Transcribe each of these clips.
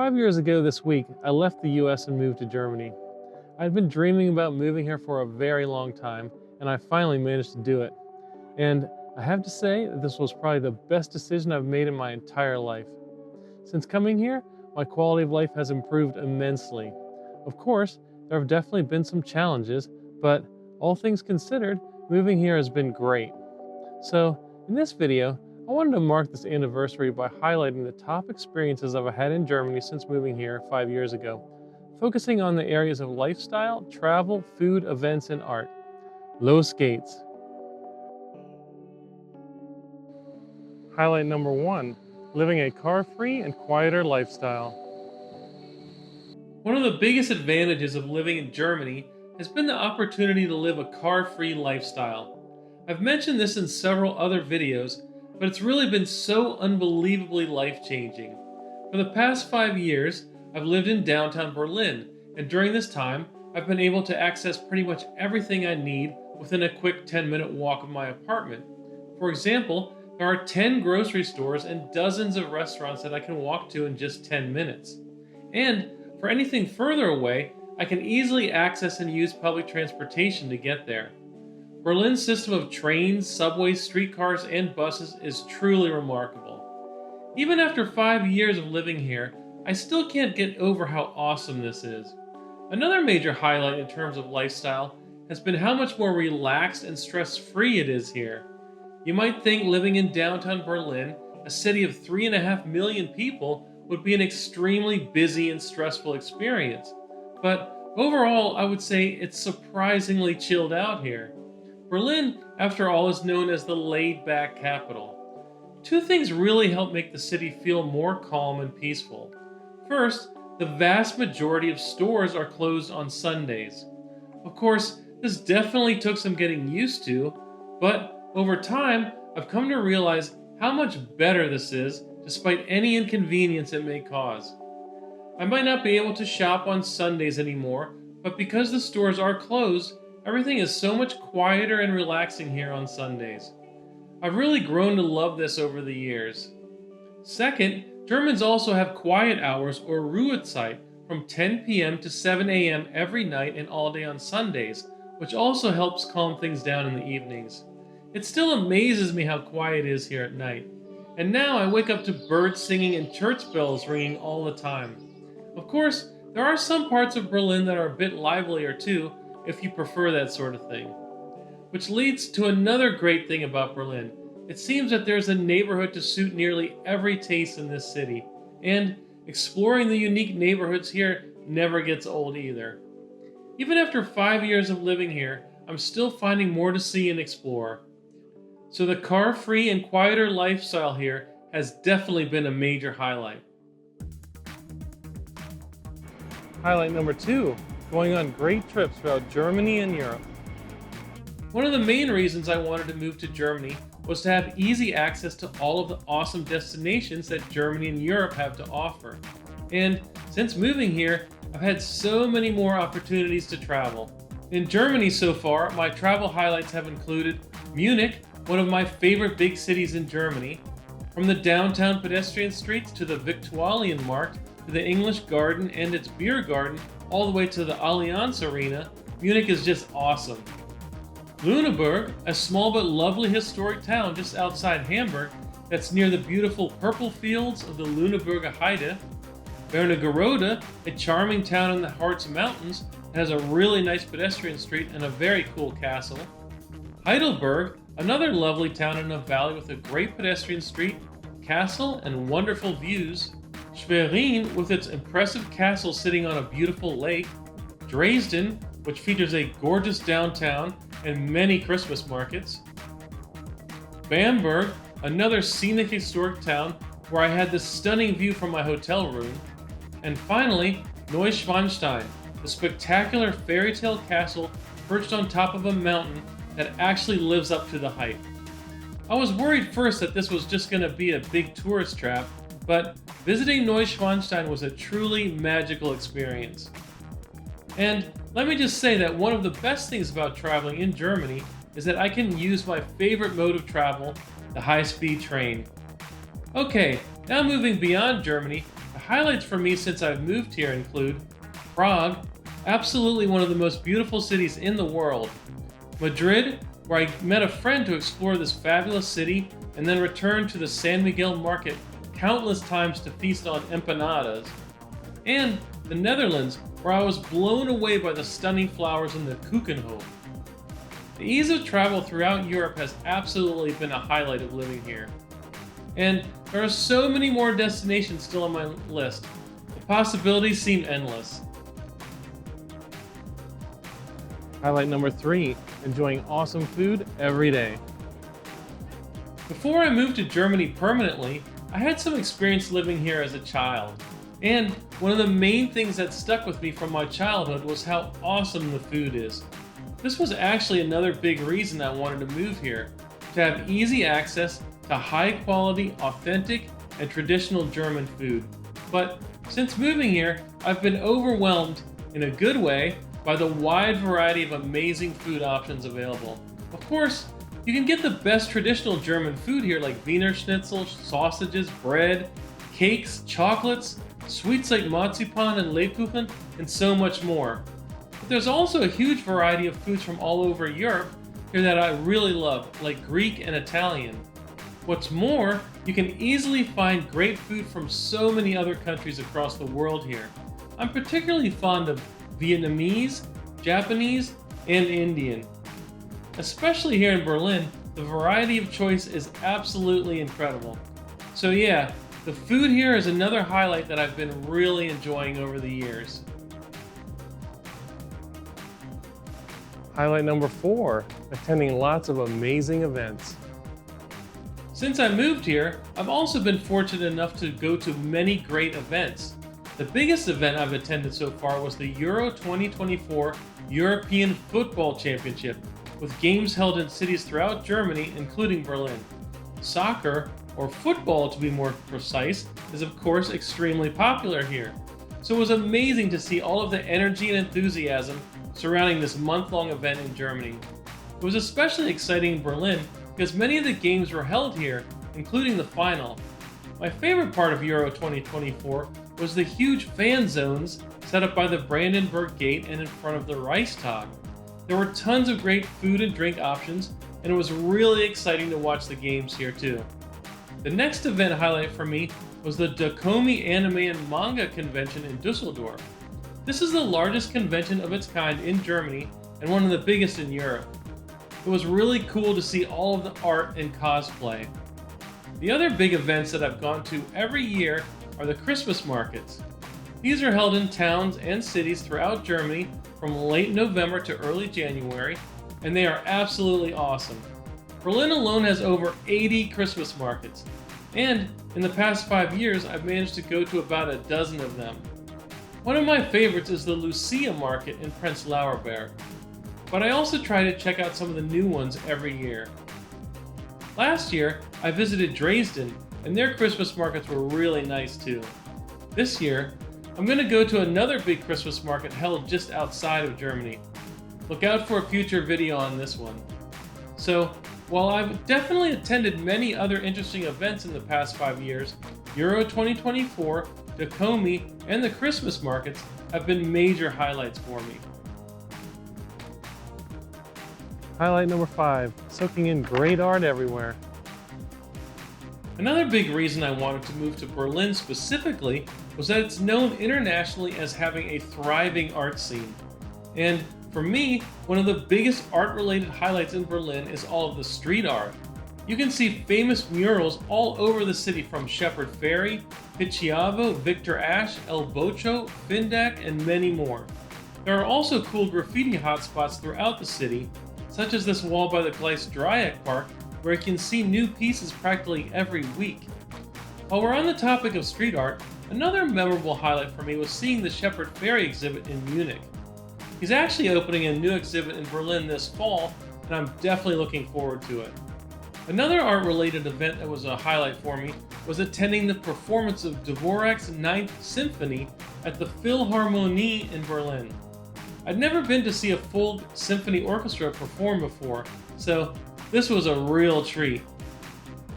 5 years ago this week, I left the US and moved to Germany. I'd been dreaming about moving here for a very long time, and I finally managed to do it. And I have to say that this was probably the best decision I've made in my entire life. Since coming here, my quality of life has improved immensely. Of course, there have definitely been some challenges, but all things considered, moving here has been great. So, in this video, I wanted to mark this anniversary by highlighting the top experiences I've had in Germany since moving here 5 years ago, focusing on the areas of lifestyle, travel, food, events, and art. Los geht's! Highlight number 1, living a car-free and quieter lifestyle. One of the biggest advantages of living in Germany has been the opportunity to live a car-free lifestyle. I've mentioned this in several other videos, but it's really been so unbelievably life-changing. For the past 5 years, I've lived in downtown Berlin, and during this time, I've been able to access pretty much everything I need within a quick 10-minute walk of my apartment. For example, there are 10 grocery stores and dozens of restaurants that I can walk to in just 10 minutes. And for anything further away, I can easily access and use public transportation to get there. Berlin's system of trains, subways, streetcars, and buses is truly remarkable. Even after 5 years of living here, I still can't get over how awesome this is. Another major highlight in terms of lifestyle has been how much more relaxed and stress-free it is here. You might think living in downtown Berlin, a city of 3.5 million people, would be an extremely busy and stressful experience. But overall, I would say it's surprisingly chilled out here. Berlin, after all, is known as the laid-back capital. Two things really help make the city feel more calm and peaceful. First, the vast majority of stores are closed on Sundays. Of course, this definitely took some getting used to, but over time, I've come to realize how much better this is despite any inconvenience it may cause. I might not be able to shop on Sundays anymore, but because the stores are closed, everything is so much quieter and relaxing here on Sundays. I've really grown to love this over the years. Second, Germans also have quiet hours or Ruhezeit from 10 p.m. to 7 a.m. every night and all day on Sundays, which also helps calm things down in the evenings. It still amazes me how quiet it is here at night. And now I wake up to birds singing and church bells ringing all the time. Of course, there are some parts of Berlin that are a bit livelier too, if you prefer that sort of thing. Which leads to another great thing about Berlin. It seems that there's a neighborhood to suit nearly every taste in this city, and exploring the unique neighborhoods here never gets old either. Even after 5 years of living here, I'm still finding more to see and explore. So the car-free and quieter lifestyle here has definitely been a major highlight. Highlight number 2, going on great trips throughout Germany and Europe. One of the main reasons I wanted to move to Germany was to have easy access to all of the awesome destinations that Germany and Europe have to offer. And since moving here, I've had so many more opportunities to travel. In Germany so far, my travel highlights have included Munich, one of my favorite big cities in Germany. From the downtown pedestrian streets to the Viktualienmarkt to the English Garden and its beer garden, all the way to the Allianz Arena, Munich is just awesome. Lüneburg, a small but lovely historic town just outside Hamburg that's near the beautiful purple fields of the Lüneburger Heide. Wernigerode, a charming town in the Harz Mountains, has a really nice pedestrian street and a very cool castle. Heidelberg, another lovely town in a valley with a great pedestrian street, castle, and wonderful views. Schwerin, with its impressive castle sitting on a beautiful lake. Dresden, which features a gorgeous downtown and many Christmas markets. Bamberg, another scenic historic town where I had this stunning view from my hotel room. And finally, Neuschwanstein, the spectacular fairy tale castle perched on top of a mountain that actually lives up to the hype. I was worried first that this was just going to be a big tourist trap, but visiting Neuschwanstein was a truly magical experience. And let me just say that one of the best things about traveling in Germany is that I can use my favorite mode of travel, the high-speed train. Okay, now moving beyond Germany, the highlights for me since I've moved here include Prague, absolutely one of the most beautiful cities in the world; Madrid, where I met a friend to explore this fabulous city and then returned to the San Miguel market countless times to feast on empanadas; and the Netherlands, where I was blown away by the stunning flowers in the Keukenhof. The ease of travel throughout Europe has absolutely been a highlight of living here. And there are so many more destinations still on my list. The possibilities seem endless. Highlight number 3, enjoying awesome food every day. Before I moved to Germany permanently, I had some experience living here as a child. And one of the main things that stuck with me from my childhood was how awesome the food is. This was actually another big reason I wanted to move here, to have easy access to high quality, authentic, and traditional German food. But since moving here, I've been overwhelmed, in a good way, by the wide variety of amazing food options available. Of course, you can get the best traditional German food here, like Wiener Schnitzel, sausages, bread, cakes, chocolates, sweets like marzipan and Lebkuchen, and so much more. But there's also a huge variety of foods from all over Europe here that I really love, like Greek and Italian. What's more, you can easily find great food from so many other countries across the world here. I'm particularly fond of Vietnamese, Japanese, and Indian. Especially here in Berlin, the variety of choice is absolutely incredible. So yeah, the food here is another highlight that I've been really enjoying over the years. Highlight number 4, attending lots of amazing events. Since I moved here, I've also been fortunate enough to go to many great events. The biggest event I've attended so far was the Euro 2024 European Football Championship, with games held in cities throughout Germany, including Berlin. Soccer, or football to be more precise, is of course extremely popular here. So it was amazing to see all of the energy and enthusiasm surrounding this month-long event in Germany. It was especially exciting in Berlin because many of the games were held here, including the final. My favorite part of Euro 2024 was the huge fan zones set up by the Brandenburg Gate and in front of the Reichstag. There were tons of great food and drink options, and it was really exciting to watch the games here too. The next event highlight for me was the Dokomi Anime and Manga Convention in Dusseldorf. This is the largest convention of its kind in Germany and one of the biggest in Europe. It was really cool to see all of the art and cosplay. The other big events that I've gone to every year are the Christmas markets. These are held in towns and cities throughout Germany from late November to early January, and they are absolutely awesome. Berlin alone has over 80 Christmas markets, and in the past 5 years I've managed to go to about a dozen of them. One of my favorites is the Lucia market in Prenzlauer Berg, but I also try to check out some of the new ones every year. Last year, I visited Dresden, and their Christmas markets were really nice too. This year, I'm going to go to another big Christmas market held just outside of Germany. Look out for a future video on this one. So, while I've definitely attended many other interesting events in the past 5 years, Euro 2024, Dokomi, and the Christmas markets have been major highlights for me. Highlight number 5, soaking in great art everywhere. Another big reason I wanted to move to Berlin specifically was that it's known internationally as having a thriving art scene. And for me, one of the biggest art-related highlights in Berlin is all of the street art. You can see famous murals all over the city from Shepard Fairey, Picciavo, Victor Ashe, El Bocho, Findak, and many more. There are also cool graffiti hotspots throughout the city, such as this wall by the Gleis Dreieck Park, where you can see new pieces practically every week. While we're on the topic of street art, another memorable highlight for me was seeing the Shepard Fairey exhibit in Munich. He's actually opening a new exhibit in Berlin this fall, and I'm definitely looking forward to it. Another art-related event that was a highlight for me was attending the performance of Dvorak's Ninth Symphony at the Philharmonie in Berlin. I'd never been to see a full symphony orchestra perform before, so this was a real treat.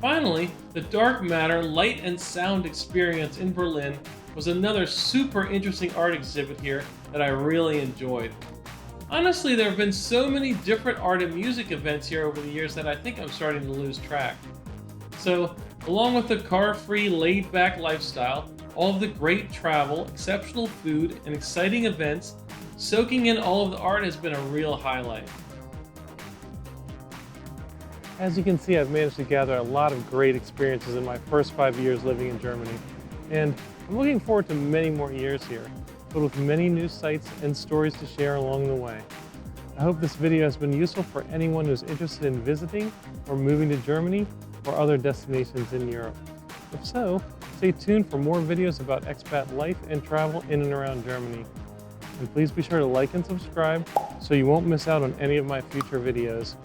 Finally, the Dark Matter Light and Sound experience in Berlin was another super interesting art exhibit here that I really enjoyed. Honestly, there have been so many different art and music events here over the years that I think I'm starting to lose track. So, along with the car-free, laid-back lifestyle, all of the great travel, exceptional food, and exciting events, soaking in all of the art has been a real highlight. As you can see, I've managed to gather a lot of great experiences in my first 5 years living in Germany. And I'm looking forward to many more years here, filled with many new sights and stories to share along the way. I hope this video has been useful for anyone who's interested in visiting or moving to Germany or other destinations in Europe. If so, stay tuned for more videos about expat life and travel in and around Germany. And please be sure to like and subscribe so you won't miss out on any of my future videos.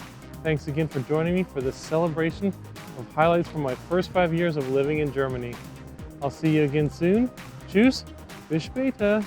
Thanks again for joining me for this celebration of highlights from my first 5 years of living in Germany. I'll see you again soon. Tschüss, bis später.